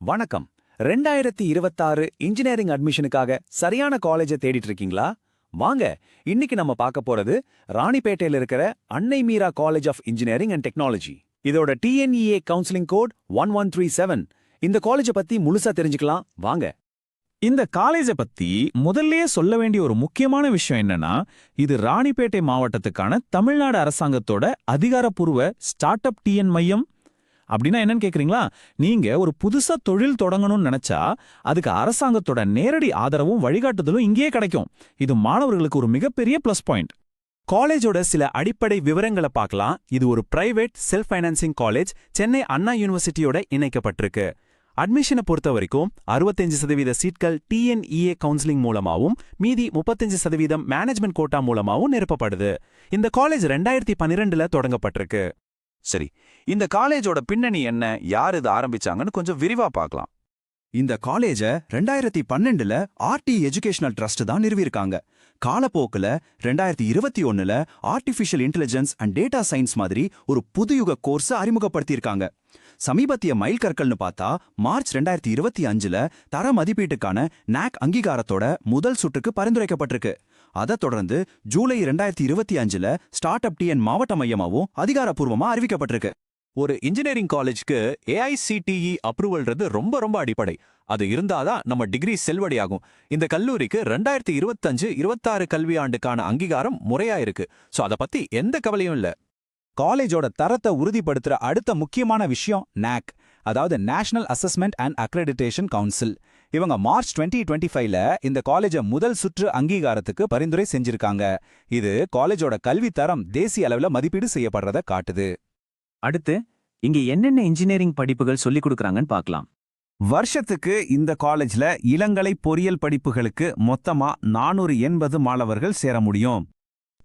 வணக்கம். 2026 இன்ஜினியரிங் அட்மிஷனுக்காக சரியான காலேஜை தேடிட்டு இருக்கீங்களா? வாங்க, இன்னைக்கு நம்ம பார்க்க போறது ராணிப்பேட்டையில் இருக்கிற Annai Meera college of engineering and technology. இதோட TNEA கவுன்சிலிங் கோட் 1137. இந்த காலேஜை பத்தி முழுசா தெரிஞ்சுக்கலாம் வாங்க. இந்த காலேஜை பத்தி முதல்லயே சொல்ல வேண்டிய ஒரு முக்கியமான விஷயம் என்னன்னா, இது ராணிப்பேட்டை மாவட்டத்துக்கான தமிழ்நாடு அரசாங்கத்தோட அதிகாரப்பூர்வ ஸ்டார்ட் அப் டிஎன் மையம். அப்படின்னா என்னன்னு கேக்குறீங்களா? நீங்க ஒரு புதுசா தொழில் தொடங்கணும்னு நினைச்சா அதுக்கு அரசாங்கத்தோட நேரடி ஆதரவும் வழிகாட்டுதலும் இங்கேயே கிடைக்கும். இது மாணவர்களுக்கு ஒரு மிகப்பெரிய பிளஸ் பாயிண்ட். காலேஜோட சில அடிப்படை விவரங்களை பார்க்கலாம். இது ஒரு private self financing college, Chennai Anna யூனிவர்சிட்டியோட இணைக்கப்பட்டிருக்கு. அட்மிஷனை பொறுத்த வரைக்கும் 65% சீட்கள் TNEA கவுன்சிலிங் மூலமாவும் மீதி 35% மேனேஜ்மெண்ட் கோட்டா மூலமாவும் நிரப்பப்படுது. இந்த காலேஜ் 2012ல தொடங்கப்பட்டிருக்கு. சரி, இந்த காலேஜோட பின்னணி என்ன, யார் இது ஆரம்பிச்சாங்கன்னு கொஞ்சம் விரிவா பார்க்கலாம். இந்த காலேஜ 2012ல RT எஜுகேஷனல் ட்ரஸ்ட் தான் நிறுவியிருக்காங்க. காலப்போக்குல 2021ல artificial intelligence and data science மாதிரி ஒரு புதுயுக கோர்ஸ் அறிமுகப்படுத்தியிருக்காங்க. சமீபத்திய மைல் கற்கள்னு பார்த்தா மார்ச் 2025ல தர மதிப்பீட்டுக்கான NAC அங்கீகாரத்தோட முதல் சுற்றுக்கு பரிந்துரைக்கப்பட்டிருக்கு. அதைத் தொடர்ந்து ஜூலை 2025ல ஸ்டார்ட் அப் டிஎன் மாவட்ட மையமாவும் அதிகாரப்பூர்வமா அறிவிக்கப்பட்டிருக்கு. ஒரு இன்ஜினியரிங் காலேஜ்க்கு AICTE அப்ரூவல்றது ரொம்ப அடிப்படை. அது இருந்தாதான் நம்ம டிகிரி செல்வடியாகும். இந்த கல்லூரிக்கு 2025-26 கல்வியாண்டுக்கான அங்கீகாரம் முறையா இருக்கு. சோ அத பத்தி எந்த கவலையும் இல்ல. காலேஜோட தரத்தை உறுதிப்படுத்துற அடுத்த முக்கியமான விஷயம் NAC, அதாவது national assessment and accreditation council. இவங்க மார்ச் 2025ல இந்த காலேஜை முதல் சுற்று அங்கீகாரத்துக்கு பரிந்துரை செஞ்சிருக்காங்க. இது காலேஜோட கல்வி தரம் தேசிய அளவில் மதிப்பீடு செய்யப்படுறத காட்டுது. அடுத்து இங்க என்னென்ன இன்ஜினியரிங் படிப்புகள் சொல்லிக் கொடுக்கறாங்கன்னு பார்க்கலாம். வருஷத்துக்கு இந்த காலேஜ்ல இளங்கலை பொறியியல் படிப்புகளுக்கு மொத்தமா 480 மாணவர்கள் சேர முடியும்.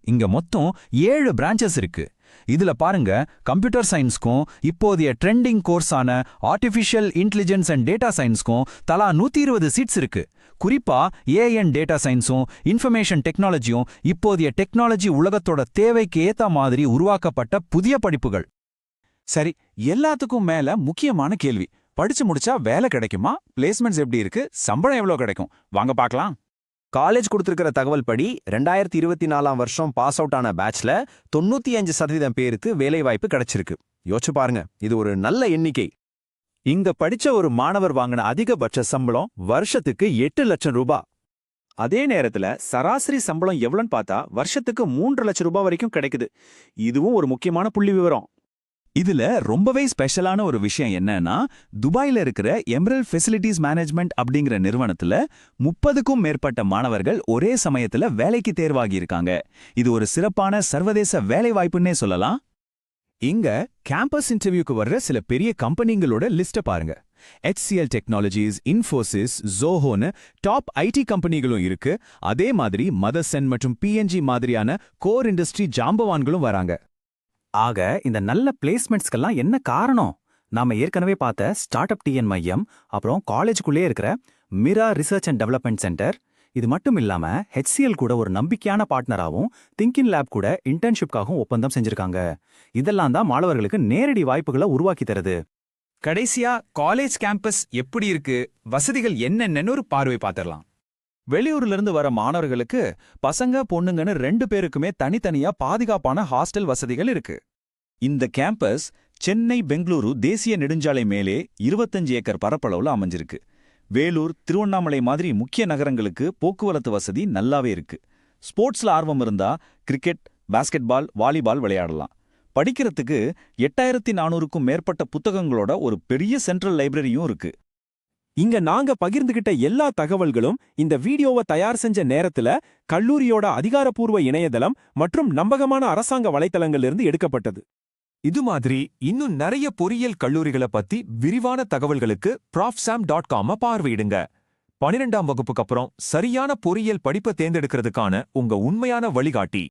இங்க மொத்தம் 7 பிரான்ச்சஸ் இருக்கு. இதுல பாருங்க, கம்ப்யூட்டர் சயின்ஸ்க்கும் இப்போதைய ட்ரெண்டிங் கோர்ஸான ஆர்டிஃபிஷியல் இன்டெலிஜென்ஸ் அண்ட் டேட்டா சயின்ஸ்க்கும் தலா 120 சீட்ஸ் இருக்கு. குறிப்பா AI டேட்டா சயின்ஸும் இன்ஃபர்மேஷன் டெக்னாலஜியும் இப்போதைய டெக்னாலஜி உலகத்தோட தேவைக்கு ஏத்த மாதிரி உருவாக்கப்பட்ட புதிய படிப்புகள். சரி, எல்லாத்துக்கும் மேல முக்கியமான கேள்வி, படிச்சு முடிச்சா வேலை கிடைக்குமா? பிளேஸ்மெண்ட்ஸ் எப்படி இருக்கு? சம்பளம் எவ்வளவு கிடைக்கும்? வாங்க பார்க்கலாம். காலேஜ் கொடுத்திருக்கிற தகவல் படி 2024ஆம் வருஷம் பாஸ் அவுட் ஆன பேட்ச்ல 95% பேருக்கு வேலைவாய்ப்பு கிடைச்சிருக்கு. யோசிச்சு பாருங்க, இது ஒரு நல்ல எண்ணிக்கை. இங்க படிச்ச ஒரு மாணவர் வாங்கின அதிகபட்ச சம்பளம் வருஷத்துக்கு 8 லட்சம் ரூபாய். அதே நேரத்துல சராசரி சம்பளம் எவ்வளவுன்னு பார்த்தா வருஷத்துக்கு 3 லட்சம் ரூபாய் வரைக்கும் கிடைக்குது. இதுவும் ஒரு முக்கியமான புள்ளி விவரம். இதுல ரொம்பவே ஸ்பெஷலான ஒரு விஷயம் என்னன்னா, துபாயில இருக்கிற எமரல்ட் ஃபெசிலிட்டிஸ் மேனேஜ்மெண்ட் அப்படிங்கிற நிறுவனத்துல 30க்கும் மேற்பட்ட மாணவர்கள் ஒரே சமயத்துல வேலைக்கு தேர்வாகியிருக்காங்க. இது ஒரு சிறப்பான சர்வதேச வேலைவாய்ப்புன்னே சொல்லலாம். இங்க கேம்பஸ் இன்டர்வியூக்கு வர்ற சில பெரிய கம்பெனிங்களோட லிஸ்ட பாருங்க. HCL டெக்னாலஜிஸ், இன்ஃபோசிஸ், ஜோஹோன்னு டாப் IT கம்பெனிகளும் இருக்கு. அதே மாதிரி மதர்சன் மற்றும் PNG மாதிரியான கோர் இண்டஸ்ட்ரி ஜாம்பவான்களும் வராங்க. ஆக இந்த நல்ல பிளேஸ்மெண்ட்ஸ்க்கெல்லாம் என்ன காரணம்? நாம ஏற்கனவே பார்த்த ஸ்டார்ட் அப் டிஎன் மையம், அப்புறம் காலேஜுக்குள்ளே இருக்கிற மிரா ரிசர்ச் அண்ட் டெவலப்மெண்ட் சென்டர். இது மட்டும் இல்லாம HCL கூட ஒரு நம்பிக்கையான பார்ட்னராகவும் திங்கின் லேப் கூட இன்டர்ன்ஷிப்காகவும் ஒப்பந்தம் செஞ்சிருக்காங்க. இதெல்லாம் தான் மாணவர்களுக்கு நேரடி வாய்ப்புகளை உருவாக்கி தருது. கடைசியா காலேஜ் கேம்பஸ் எப்படி இருக்கு, வசதிகள் என்னென்னு ஒரு பார்வை பார்த்திடலாம். வெளியூர்ல இருந்து வர மாணவர்களுக்கு பசங்க பொண்ணுங்கன்னு 2 பேருக்குமே தனித்தனியா பாதுகாப்பான ஹாஸ்டல் வசதிகள் இருக்கு. இந்த கேம்பஸ் சென்னை பெங்களூரு தேசிய நெடுஞ்சாலை மேலே 25 ஏக்கர் பரப்பளவுல அமைஞ்சிருக்கு. வேலூர், திருவண்ணாமலை மாதிரி முக்கிய நகரங்களுக்கு போக்குவரத்து வசதி நல்லாவே இருக்கு. ஸ்போர்ட்ஸ்ல ஆர்வம் இருந்தா கிரிக்கெட், பாஸ்கெட்பால், வாலிபால் விளையாடலாம். படிக்கிறதுக்கு 8400க்கும் மேற்பட்ட புத்தகங்களோட ஒரு பெரிய சென்ட்ரல் லைப்ரரியும் இருக்கு. இங்க நாங்க பகிர்ந்துகிட்ட எல்லா தகவல்களும் இந்த வீடியோவை தயார் செஞ்ச நேரத்துல கல்லூரியோட அதிகாரப்பூர்வ இணையதளம் மற்றும் நம்பகமான அரசாங்க வலைத்தளங்களிலிருந்து எடுக்கப்பட்டது. இது மாதிரி இன்னும் நிறைய பொறியியல் கல்லூரிகளை பத்தி விரிவான தகவல்களுக்கு profsam.com பார்வையிடுங்க. 12ஆம் வகுப்புக்கு அப்புறம் சரியான பொறியியல் படிப்பை தேர்ந்தெடுக்கிறதுக்கான உங்க உண்மையான வழிகாட்டி.